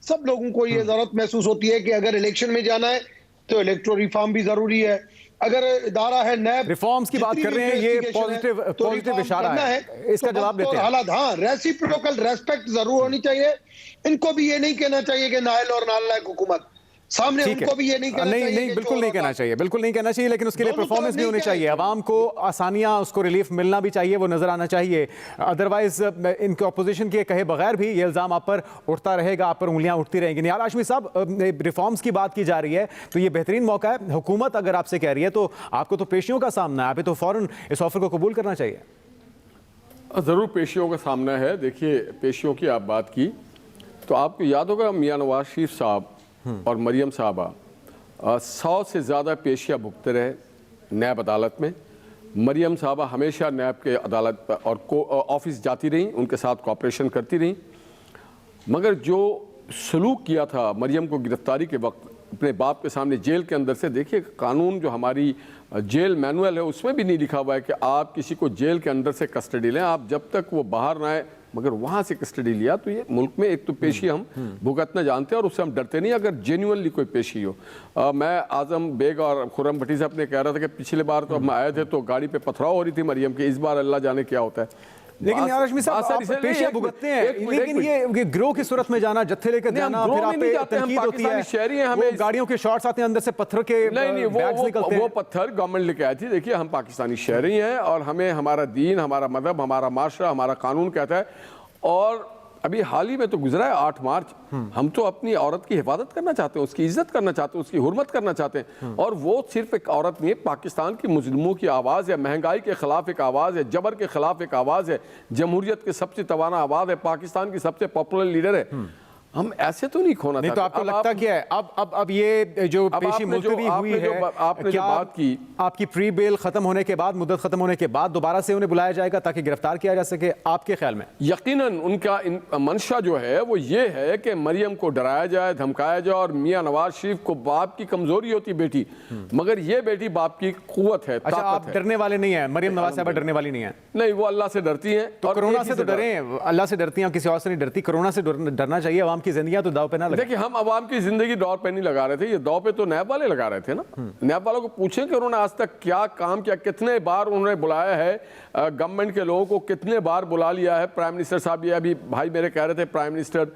सब लोगों को ये जरूरत महसूस होती है कि अगर इलेक्शन में जाना है तो इलेक्टोरल रिफॉर्म भी जरूरी है। अगर इदारा है नैब, रिफॉर्म्स की बात कर रहे हैं, ये पॉजिटिव इशारा है, इसका जवाब देते हैं। हालात, हाँ, रेसिप्रोकल रेस्पेक्ट जरूर होनी चाहिए। इनको भी ये नहीं कहना चाहिए कि नाअहल और नालायक हुकूमत सामने, उनको भी ये नहीं कहना चाहिए। नहीं, बिल्कुल नहीं कहना चाहिए, बिल्कुल नहीं कहना चाहिए, लेकिन उसके लिए परफॉर्मेंस भी होनी चाहिए, आवाम को आसानियां, उसको रिलीफ मिलना भी चाहिए, वो नजर आना चाहिए। अदरवाइज इनके ऑपोजिशन के कहे बगैर भी ये इल्जाम आप पर उठता रहेगा, आप पर उंगलियां उठती रहेंगी। निहाल हाशमी साहब, रिफॉर्म्स की बात की जा रही है तो ये बेहतरीन मौका है, हुकूमत अगर आपसे कह रही है तो आपको तो पेशियों का सामना है, आप तो फौरन इस ऑफर को कबूल करना चाहिए। ज़रूर पेशियों का सामना है। देखिए, पेशियों की आप बात की तो आपको याद होगा मियां नवाज शरीफ साहब और मरियम साहबा 100 से ज़्यादा पेशियाँ भुगते रहे नैब अदालत में। मरियम साहबा हमेशा नैब के अदालत और ऑफिस जाती रहीं, उनके साथ कोऑपरेशन करती रहीं। मगर जो सलूक किया था मरियम को गिरफ्तारी के वक्त अपने बाप के सामने जेल के अंदर से, देखिए कानून जो हमारी जेल मैनुअल है उसमें भी नहीं लिखा हुआ है कि आप किसी को जेल के अंदर से कस्टडी लें, आप जब तक वो बाहर ना आए, मगर वहाँ से कस्टडी लिया। तो ये मुल्क में एक तो पेशी हम भुगतना जानते हैं और उससे हम डरते नहीं अगर जेन्युइनली कोई पेशी हो। मैं आजम बेग और खुर्रम भट्टी साहब ने कह रहा था कि पिछले बार तो हम आए थे तो गाड़ी पे पथराव हो रही थी मरियम की, इस बार अल्लाह जाने क्या होता है। लेकिन निहाल हाशमी साहब, आप पेशियां भुगतते हैं, लेकिन ये गिरोह की सूरत में जाना, जत्थे लेकर जाना, फिर आप पे तनकीद होती है, शहरी हैं, हमें गाड़ियों के शॉट्स आते हैं, अंदर से पत्थर के बैग्स निकलते हैं। वो पत्थर गवर्नमेंट लेके आई थी। देखिए, हम पाकिस्तानी शहरी हैं और हमें हमारा दीन, हमारा मजहब, हमारा माशरा, हमारा कानून कहता है। और अभी हाल ही में तो गुजरा है 8 मार्च, हम तो अपनी औरत की हिफाजत करना चाहते हैं, उसकी इज्जत करना चाहते हैं, उसकी हुर्मत करना चाहते हैं। और वो सिर्फ एक औरत नहीं है, पाकिस्तान की मुस्लिमों की आवाज़ है, महंगाई के खिलाफ एक आवाज़ है, जबर के खिलाफ एक आवाज़ है, जमहूरियत के सबसे तवाना आवाज़ है, पाकिस्तान की सबसे पॉपुलर लीडर है। हम ऐसे तो नहीं खोना नहीं। तो आपको लगता क्या है अब ये जो पेशी मुलतवी हुई है, आपने जो बात की, आपकी प्री बेल खत्म होने के बाद, मुद्दत खत्म होने के बाद दोबारा से उन्हें बुलाया जाएगा ताकि गिरफ्तार किया जा सके, आपके ख्याल में? यकीनन उनका मंशा जो है वो ये है कि मरियम को डराया जाए, धमकाया जाए। और मियां नवाज शरीफ को बाप की कमजोरी होती बेटी, मगर ये बेटी बाप की कुव्वत है। अच्छा, आप डरने वाले नहीं है? मरियम नवाज साहब डरने वाली नहीं है? नहीं, वो अल्लाह से डरती हैं। तो कोरोना से तो डरे, अल्लाह से डरती हैं, किसी और से नहीं डरती। कोरोना से डरना चाहिए, आवाम की जिंदगी तो दाव पे ना लगे। देखिए, हम आवाम की जिंदगी दाव पे नहीं लगा रहे थे, ये दाव पे तो नैब वाले लगा रहे थे ना। नैब वालों को पूछें कि उन्होंने आज तक क्या काम किया, कितने बार उन्होंने बुलाया है गवर्नमेंट के लोगों को, कितने बार बुला लिया है। प्राइम मिनिस्टर साहब, ये अभी भाई मेरे कह रहे थे प्राइम मिनिस्टर,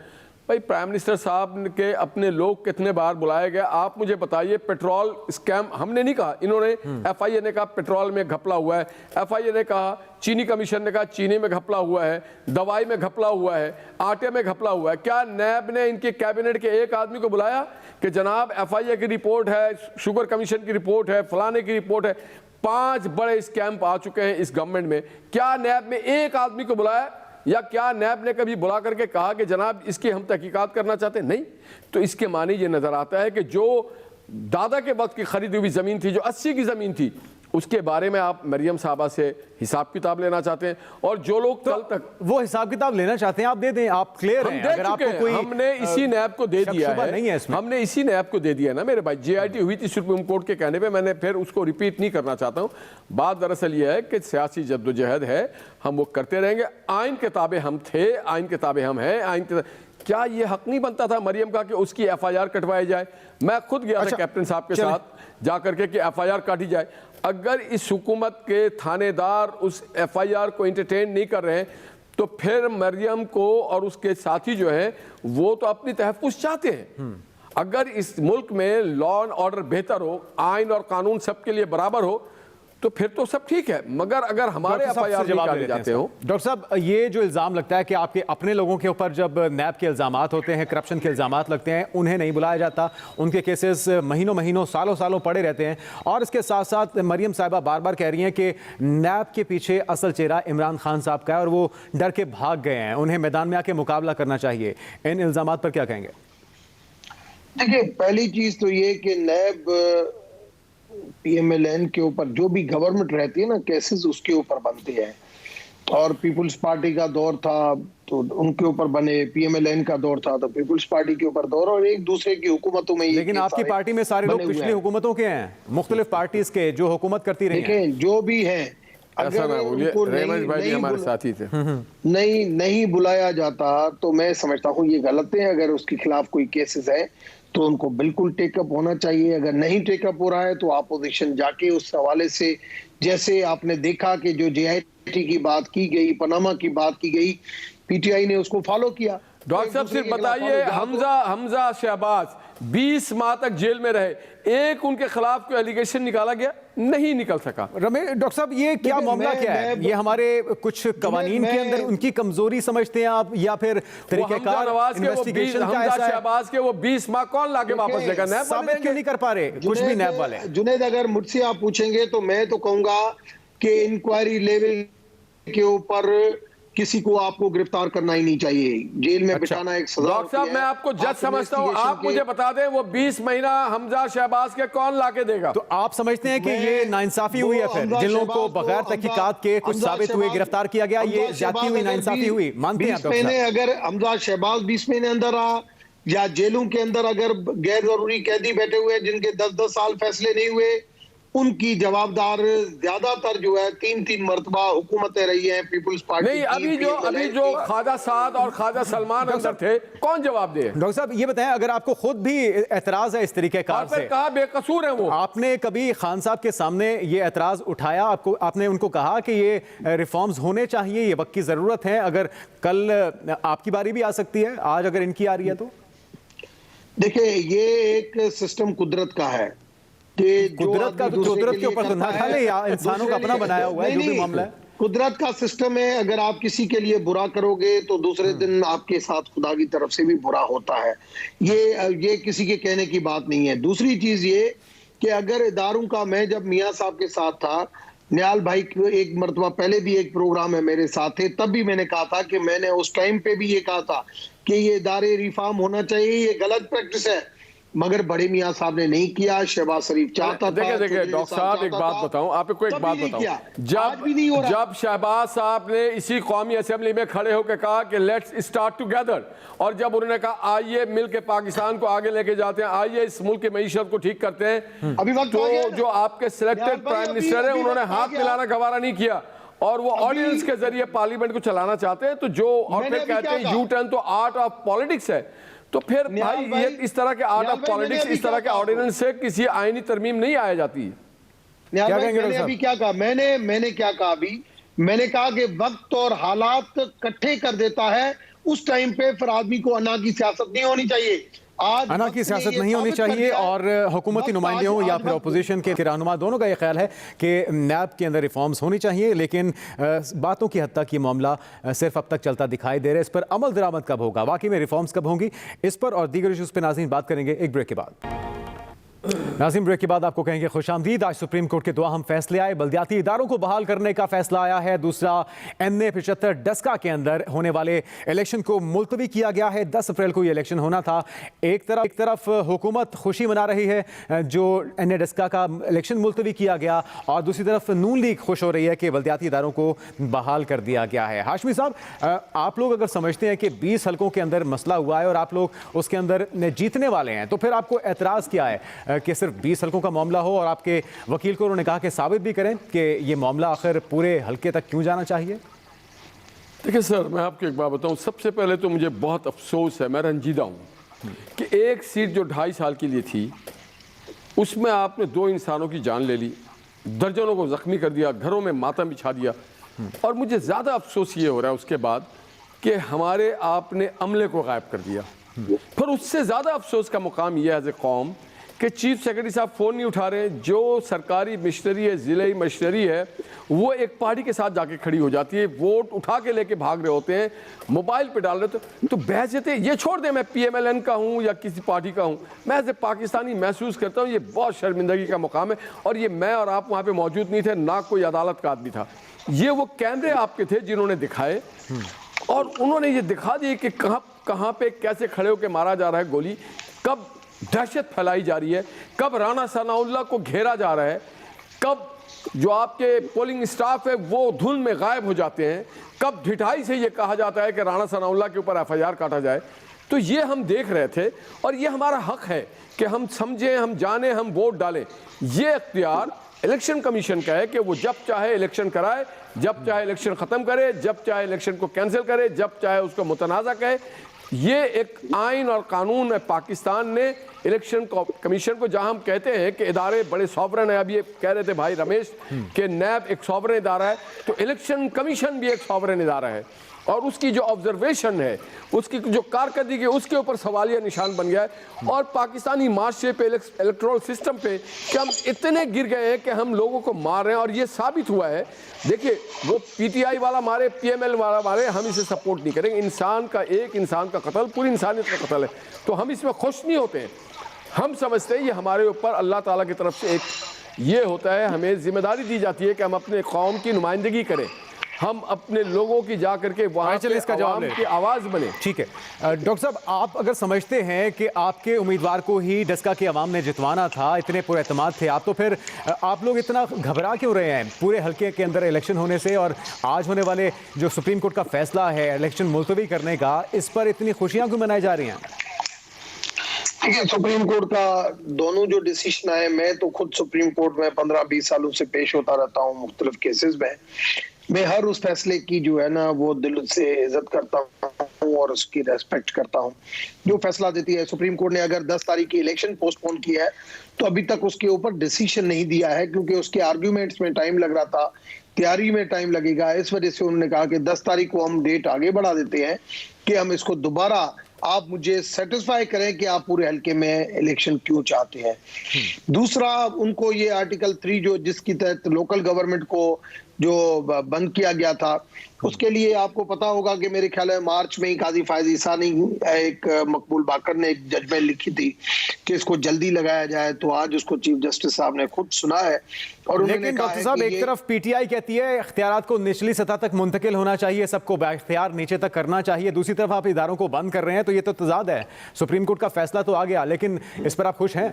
भाई प्राइम मिनिस्टर साहब के अपने लोग कितने बार बुलाए गए, आप मुझे बताइए। पेट्रोल स्कैम हमने नहीं कहा, इन्होंने एफआईए ने कहा पेट्रोल में घपला हुआ है, एफआईए ने कहा, चीनी कमीशन ने कहा चीनी में घपला हुआ है, दवाई में घपला हुआ है, आटे में घपला हुआ है। क्या नैब ने इनके कैबिनेट के एक आदमी को बुलाया कि जनाब एफआईए की रिपोर्ट है, शुगर कमीशन की रिपोर्ट है, फलाने की रिपोर्ट है? 5 बड़े स्कैम आ चुके हैं इस गवर्नमेंट में, क्या नैब में एक आदमी को बुलाया? या क्या नैब ने कभी बुला करके कहा कि जनाब इसकी हम तहकीकात करना चाहते हैं? नहीं। तो इसके मानी ये नजर आता है कि जो दादा के वक्त की खरीदी हुई जमीन थी, जो 80 की जमीन थी, उसके बारे में आप मरियम साहबा से हिसाब किताब लेना चाहते हैं। और जो लोग कल तक वो हिसाब किताब लेना चाहते हैं, आप दे दें, आप क्लियर हैं। अगर आपको कोई हमने इसी नैब को दे दिया है, नहीं है हमने इसी नैब को दे दिया ना मेरे भाई। जेआईटी हुई थी सुप्रीम कोर्ट के कहने पे, मैंने फिर उसको रिपीट नहीं करना चाहता हूं। बात दरअसल ये है कि सियासी जद्दोजहद है, हम वो करते रहेंगे। आइन के ताबे हम थे, आइन के ताबे हम हैं, आइन के क्या ये हक नहीं बनता था मरियम का कि उसकी एफआईआर कटवाई जाए? मैं खुद गया था कैप्टन साहब के साथ जाकर के कि एफआईआर काटी जाए। अगर इस हुकूमत के थानेदार उस एफआईआर को एंटरटेन नहीं कर रहे हैं तो फिर मरियम को और उसके साथी जो है वो तो अपनी तहफ़्फ़ुज़ चाहते हैं। अगर इस मुल्क में लॉ एंड ऑर्डर बेहतर हो, आइन और कानून सबके लिए बराबर हो, तो फिर तो सब ठीक है, मगर अगर हमारे एफआईआर निकाले जाते हो। डॉक्टर साहब, ये जो इल्ज़ाम लगता है कि आपके अपने लोगों के ऊपर जब नैब के इल्ज़ामात होते हैं, करप्शन के इल्ज़ामात लगते हैं, उन्हें नहीं बुलाया जाता, उनके केसेस महीनों महीनों सालों सालों पड़े रहते हैं, और इसके साथ साथ मरियम साहिबा बार बार कह रही हैं कि नैब के पीछे असल चेहरा इमरान खान साहब का है और वो डर के भाग गए हैं, उन्हें मैदान में आके मुकाबला करना चाहिए। इन इल्ज़ामात पर क्या कहेंगे? देखिए, पहली चीज तो ये कि नैब पीएमएलएन के ऊपर जो भी गवर्नमेंट रहती है ना, केसेस उसके ऊपर बनते हैं, और पीपुल्स पार्टी का दौर था तो उनके ऊपर बने, पीएमएलएन का दौर था तो पीपुल्स पार्टी के ऊपर दौर, और एक दूसरे की हुकूमतों में। लेकिन आपकी पार्टी में सारे लोग पिछली हुकूमतों के हैं, मुख्तलिफ पार्टीज के जो हुकूमत करती रही हैं। देखें, जो भी हैं, अगर उनको नहीं बुलाया जाता तो मैं समझता हूँ ये गलत है। अगर उसके खिलाफ कोई केसेस है तो उनको बिल्कुल टेकअप होना चाहिए। अगर नहीं टेकअप हो रहा है तो अपोजिशन जाके उस हवाले से, जैसे आपने देखा कि जो जेआईटी की बात की गई, पनामा की बात की गई, पीटीआई ने उसको फॉलो किया। डॉक्टर साहब सिर्फ बताइए, हमजा शहबाज 20 माह तक जेल में रहे, एक उनके खिलाफ कोई एलिगेशन निकाला गया? नहीं निकल सका। डॉक्टर साहब, ये क्या मामला क्या है? ये हमारे कुछ कवानीन के अंदर उनकी कमजोरी समझते हैं आप, या फिर तरीकेकार इन्वेस्टिगेशन का ऐसा है? शहबाज के वो 20 माह कौन लाके वापस लेगा? नैब साबित क्यों नहीं कर पा रहे कुछ भी नैब वाले? जुनैद, अगर मुझसे आप पूछेंगे तो मैं तो कहूंगा कि इंक्वायरी लेवल के ऊपर किसी को आपको गिरफ्तार करना ही नहीं चाहिए, जेल में बिठाना एक सजा। डॉक्टर साहब, मैं आपको जज समझता हूं, आप मुझे बता दें वो 20 महीना हमजा शहबाज के कौन लाके देगा? तो आप समझते हैं कि ये नाइंसाफी हुई है? फिर जिन लोगों को बगैर तहकीकात के कुछ साबित हुए गिरफ्तार किया गया, ये ज्यादती हुई, नाइंसाफी हुई, मानते हैं आप? अगर हमजा शहबाज 20 महीने अंदर रहा, या जेलों के अंदर अगर गैर जरूरी कैदी बैठे हुए जिनके 10-10 साल फैसले नहीं हुए, उनकी जवाबदार ज्यादातर जो है 3-3 मरतबा हुकूमतें रही हैं पीपुल्स पार्टी। नहीं, अभी जो ख्वाजा साद और ख्वाजा सलमान अंदर थे, कौन जवाब दे? डॉक्टर साहब, ये बताएं, अगर आपको खुद भी एतराज है इस तरीके कार से, कहा बेकसूर है वो, आपने कभी खान साहब के सामने ये एतराज उठाया? आपने उनको कहा कि ये रिफॉर्म्स होने चाहिए, ये वक्त की जरूरत है, अगर कल आपकी बारी भी आ सकती है, आज अगर इनकी आ रही है तो? देखिए, ये एक सिस्टम कुदरत का है कि कुदरत के ऊपर तो ना खाले, इंसानों का अपना बनाया हुआ है जो भी मामला है। कुदरत का सिस्टम है, अगर आप किसी के लिए बुरा करोगे तो दूसरे दिन आपके साथ खुदा की तरफ से भी बुरा होता है। ये किसी के कहने की बात नहीं है। दूसरी चीज ये कि अगर इदारों का, मैं जब मियां साहब के साथ था, नियाल भाई एक मरतबा पहले भी एक प्रोग्राम है मेरे साथ थे, तब भी मैंने कहा था कि मैंने उस टाइम पे भी ये कहा था कि ये इदारे रिफॉर्म होना चाहिए, ये गलत प्रैक्टिस है, मगर बड़े मियां साहब ने नहीं किया। शहबाज शरीफ चाहता था। देखिए डॉक्टर साहब, एक बात बताऊं आपको, एक बात बताऊं, जब शहबाज साहब ने इसी कौमी असेंबली में खड़े होकर कहा कि लेट्स स्टार्ट टुगेदर, और जब उन्होंने कहा आइए मिलकर पाकिस्तान को आगे लेके जाते हैं, आइए इस मुल्क की मईशत को ठीक करते हैं, तो जो आपके सिलेक्टेड प्राइम मिनिस्टर है उन्होंने हाथ मिलाना गवारा नहीं किया, और वो ऑर्डिनेंस के जरिए पार्लियामेंट को चलाना चाहते हैं, तो जो और फिर कहते हैं यू टर्न तो आर्ट ऑफ पॉलिटिक्स है। तो फिर भाई ये इस तरह के आर्ट ऑफ पॉलिटिक्स, इस तरह के ऑर्डिनेंस से किसी आईनी तरमीम नहीं आया जाती है। क्या कहेंगे अभी? क्या कहा मैंने क्या कहा अभी? मैंने कहा कि वक्त और हालात इकट्ठे कर देता है, उस टाइम पे फिर आदमी को अना की सियासत नहीं होनी चाहिए। अना की सियासत नहीं होनी चाहिए, और हुकूमती नुमाइंदे हों या फिर अपोजिशन के रहनुमा, दोनों का ये ख्याल है कि नैब के अंदर रिफॉर्म्स होनी चाहिए। लेकिन बातों की हद तक ये मामला सिर्फ अब तक चलता दिखाई दे रहा है। इस पर अमल दरामद कब होगा, वाकई में रिफॉर्म्स कब होंगी, इस पर और दीगर इशूज़ पर नाज़रीन बात करेंगे एक ब्रेक के बाद। नाज़रीन, ब्रेक के बाद आपको कहेंगे खुशामदीद। आज सुप्रीम कोर्ट के दो अहम फैसले आए। बल्दियाती इदारों को बहाल करने का फैसला आया है। दूसरा, NA 75 डस्का के अंदर होने वाले इलेक्शन को मुलतवी किया गया है। 10 अप्रैल को ये इलेक्शन होना था। एक तरफ हुकूमत खुशी मना रही है जो NA डस्का का इलेक्शन मुलतवी किया गया, और दूसरी तरफ नून लीग खुश हो रही है कि बल्दियाती इदारों को बहाल कर दिया गया है। हाशमी साहब, आप लोग अगर समझते हैं कि 20 हल्कों के अंदर मसला हुआ है और आप लोग उसके अंदर जीतने वाले हैं, तो फिर आपको एतराज़ क्या है कि सिर्फ 20 हल्कों का मामला हो? और आपके वकील को उन्होंने कहा कि साबित भी करें कि ये मामला आखिर पूरे हल्के तक क्यों जाना चाहिए। देखिए सर, मैं आपको एक बात बताऊं, सबसे पहले तो मुझे बहुत अफसोस है, मैं रंजीदा हूं कि एक सीट जो 2.5 साल के लिए थी, उसमें आपने 2 इंसानों की जान ले ली, दर्जनों को जख्मी कर दिया, घरों में मातम बिछा दिया, और मुझे ज़्यादा अफसोस ये हो रहा है उसके बाद कि हमारे आपने अमले को गायब कर दिया। फिर उससे ज़्यादा अफसोस का मुकाम यह है एज ए कौम कि चीफ सेक्रेटरी साहब फ़ोन नहीं उठा रहे हैं। जो सरकारी मशीनरी है, ज़िले मशीनरी है, वो एक पार्टी के साथ जाके खड़ी हो जाती है, वोट उठा के लेके भाग रहे होते हैं, मोबाइल पे डाल रहे थे। तो बहजते ये छोड़ दें, मैं PMLN का हूँ या किसी पार्टी का हूँ, मैं ऐसे पाकिस्तानी महसूस करता हूँ ये बहुत शर्मिंदगी का मुकाम है। और ये मैं और आप वहाँ पे मौजूद नहीं थे, ना कोई अदालत का आदमी था, ये वो कैमरे आपके थे जिन्होंने दिखाए और उन्होंने ये दिखा दी कि कहाँ पे कैसे खड़े होकर मारा जा रहा है गोली, कब दहशत फैलाई जा रही है, कब राणा सनाउल्लाह को घेरा जा रहा है, कब जो आपके पोलिंग स्टाफ है वो धुंध में गायब हो जाते हैं, कब ढिठाई से ये कहा जाता है कि राणा सनाउल्लाह के ऊपर FIR काटा जाए। तो ये हम देख रहे थे और ये हमारा हक है कि हम समझें, हम जानें, हम वोट डालें। ये इख्तियार इलेक्शन कमीशन का है कि वो जब चाहे इलेक्शन कराए, जब चाहे इलेक्शन ख़त्म करे, जब चाहे इलेक्शन को कैंसिल करे, जब चाहे उसको मुतनाज़ा कहे। ये एक आइन और कानून है पाकिस्तान ने इलेक्शन कमीशन को, जहां हम कहते हैं कि इदारे बड़े सॉवरन है। अब ये कह रहे थे भाई रमेश कि नैब एक सॉवरन इदारा है, तो इलेक्शन कमीशन भी एक सॉवरन इदारा है और उसकी जो ऑब्जर्वेशन है, उसकी जो कारकर्दगी है, उसके ऊपर सवालिया निशान बन गया है। और पाकिस्तानी माशरे पे, इलेक्ट्रल सिस्टम पे कि हम इतने गिर गए हैं कि हम लोगों को मार रहे हैं। और ये साबित हुआ है, देखिए वो PTI वाला मारे, PML वाला मारे, हम इसे सपोर्ट नहीं करेंगे। इंसान का, एक इंसान का कत्ल पूरी इंसानियत का कत्ल है, तो हम इसमें खुश नहीं होते हैं। हम समझते हैं ये हमारे ऊपर अल्लाह ताला की तरफ से एक ये होता है, हमें जिम्मेदारी दी जाती है कि हम अपने कौम की नुमाइंदगी करें, हम अपने लोगों की जा करके वहाँ पे इसका जवाब की आवाज़ बने। ठीक है डॉक्टर साहब, आप अगर समझते हैं कि आपके उम्मीदवार को ही डस्का की आवाम ने जितवाना था, इतने पुरएतमाद थे आप, तो फिर आप लोग इतना घबरा क्यों रहे हैं पूरे हल्के के अंदर इलेक्शन होने से? और आज होने वाले जो सुप्रीम कोर्ट का फैसला है इलेक्शन मुलतवी करने का, इस पर इतनी खुशियां क्यों मनाई जा रही हैं? देखिए, सुप्रीम कोर्ट का दोनों जो डिसीजन आए, मैं तो खुद सुप्रीम कोर्ट में 15-20 सालों से पेश होता रहता हूँ मुख्तलिफ केसेस में। मैं हर उस फैसले की जो है ना वो दिल से इज्जत करता हूँ और उसकी रेस्पेक्ट करता हूँ जो फैसला देती है। सुप्रीम कोर्ट ने अगर 10 तारीख की इलेक्शन पोस्टपोन किया है तो अभी तक उसके ऊपर डिसीजन नहीं दिया है, क्योंकि उसके आर्ग्यूमेंट्स में टाइम लग रहा था, तैयारी में टाइम लगेगा। इस वजह से उन्होंने कहा कि 10 तारीख को हम डेट आगे बढ़ा देते हैं कि हम इसको दोबारा, आप मुझे सेटिस्फाई करें कि आप पूरे हल्के में इलेक्शन क्यों चाहते हैं। दूसरा, उनको ये आर्टिकल 3 जो जिसकी तहत लोकल गवर्नमेंट को जो बंद किया गया था, उसके लिए आपको पता होगा कि मेरे ख्याल है मार्च में ही काजी फायज ईसानी एक मकबूल बाकर ने एक जजमेंट लिखी थी कि इसको जल्दी लगाया जाए, तो आज उसको चीफ जस्टिस साहब ने खुद सुना है। और लेकिन डॉक्टर साहब, एक तरफ PTI कहती है इख्तियारात को निचली सतह तक मुंतकिल होना चाहिए, सबको बाइख्तियार नीचे तक करना चाहिए, दूसरी तरफ आप इदारों को बंद कर रहे हैं, तो ये तो तजाद है। सुप्रीम कोर्ट का फैसला तो आ गया, लेकिन इस पर आप खुश हैं?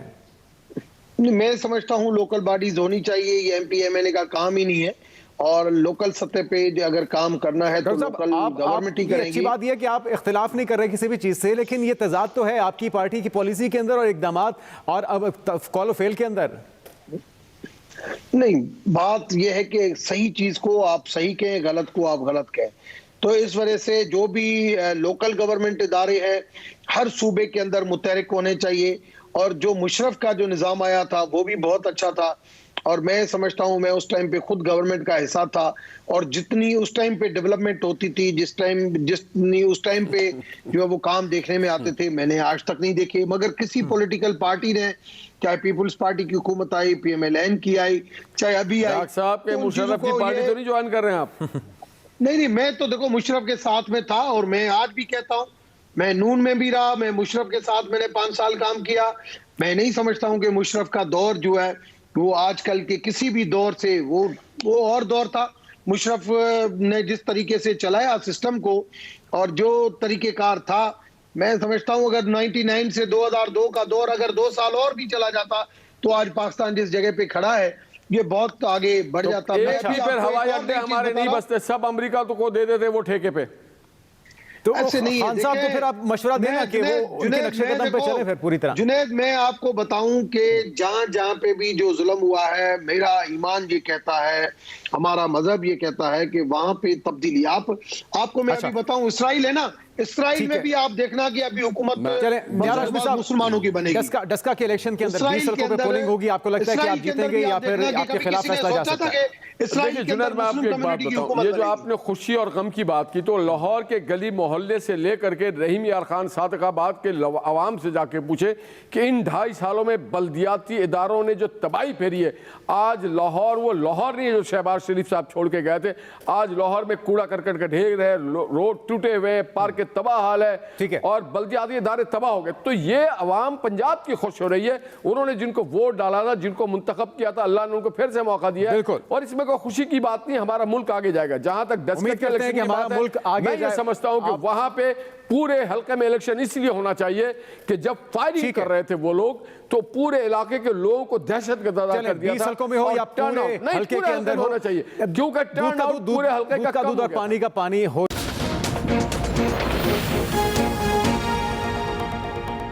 मैं समझता हूँ लोकल बॉडीज होनी चाहिए, ये MP MLA का काम ही नहीं है, और लोकल सतह पे अगर काम करना है तो लोकल गवर्नमेंट ही करेंगी। अच्छी बात यह कि आप इख्तिलाफ नहीं कर रहे किसी भी चीज से, लेकिन ये तजाद तो है आपकी पार्टी की पॉलिसी के अंदर और इकदामात और अब कॉल फेल के अंदर। नहीं, बात यह है कि सही चीज को आप सही कहें, गलत को आप गलत कहें। तो इस वजह से जो भी लोकल गवर्नमेंट इदारे हैं हर सूबे के अंदर मुतहरिक होने चाहिए, और जो मुशर्रफ का जो निज़ाम आया था वो भी बहुत अच्छा था। और मैं समझता हूं, मैं उस टाइम पे खुद गवर्नमेंट का हिस्सा था, और जितनी उस टाइम पे डेवलपमेंट होती थी, जितनी उस टाइम पे जो वो काम देखने में आते थे, मैंने आज तक नहीं देखे। मगर किसी पॉलिटिकल पार्टी ने, चाहे पीपुल्स पार्टी की हुकूमत आई, PMLN की आई, चाहे अभी आई, डॉक्टर साहब के मुशर्रफ की पार्टी तो नहीं ज्वाइन कर रहे हैं आप? नहीं, मैं तो देखो मुशर्रफ के साथ में था, और मैं आज भी कहता हूँ, मैं नून में भी रहा, मैं मुशर्रफ के साथ मैंने 5 साल काम किया। मैं नहीं समझता हूँ कि मुशर्रफ का दौर जो है वो आजकल के किसी भी दौर से वो और दौर था। मुशर्रफ ने जिस तरीके से चलाया सिस्टम को और जो तरीकेकार था, मैं समझता हूं अगर 99 से 2002 का दौर अगर 2 साल और भी चला जाता तो आज पाकिस्तान जिस जगह पे खड़ा है ये बहुत आगे बढ़ जाता। एक भी फिर हवाई अड्डे हमारे नहीं बसते, सब अमेरिका तो को दे देते वो ठेके पे। तो ऐसे नहीं खान साहब, तो फिर आप मशवरा देना कि वो उनके नक्शे कदम पे चले फिर पूरी तरह। जुनैद, मैं आपको बताऊं कि जहां पे भी जो जुल्म हुआ है, मेरा ईमान ये कहता है, हमारा मजहब ये कहता है कि वहां पे तब्दीली। आपको मैं अभी बताऊं, इसराइल है ना, इसराइल ठीक में है। भी आप देखना कि अभी हुकूमत चले नियाज़ हाशमी साहब, मुसलमानों की बनेगी। डस्का के इलेक्शन के अंदर 20 इसराइल के सड़कों पे अंदर- पोलिंग होगी, आपको लगता है कि आप इसराइल के अंदर जीतेंगे भी या आप फिर देखना कि आपके कभी खिलाफ किसी ने फैसला जा सोचा सकता था है? कि इसराइल देखिए के अंदर जुनैद, मैं आपको मुस्लिम एक बात कम्युनिटी की बताऊं, हुकूमत ये जो बनेगी। आपने खुशी और गम की बात की, तो लाहौर के गली मोहल्ले से लेकर के रहीम यार खान सादकाबाद के आवाम से जाके पूछे कि इन 2.5 सालों में बल्दियाती इदारों ने जो तबाही फेरी है, आज लाहौर वो लाहौर नहीं है जो शहबाज शरीफ साहब छोड़ के गए थे। आज लाहौर में कूड़ा करकट का ढेर है, रोड टूटे हुए हैं, पार्क के तबाह हाल है, ठीक है। और बल्दियाती इदारे तबाह हो गए। तो ये अवाम पंजाब की खुश हो रही है, उन्होंने जिनको वोट डाला था, जिनको मुंतखब किया था, अल्लाह ने उनको फिर से मौका दिया है। बिल्कुल। और इसमें कोई खुशी की बात नहीं, हमारा मुल्क आगे जाएगा। जहां तक उम्मीद करते हैं कि हमारा मुल्क आगे मैं ये जाए। समझता हूं कि आप- वहां पे पूरे हल्के में इलेक्शन इसलिए होना चाहिए कि जब फायरिंग ठीक है। कर रहे थे वो लोग, तो पूरे इलाके के लोगों को दहशतगर्द कर दिया 20 था। हल्कों में हो और या turn पूरे out- नहीं, हल्के पूरे के हल्के अंदर में होना चाहिए, क्योंकि दूध टर्न का आउट पूरे हल्के दूध का का कम दूध हो और गया था। पानी का पानी हो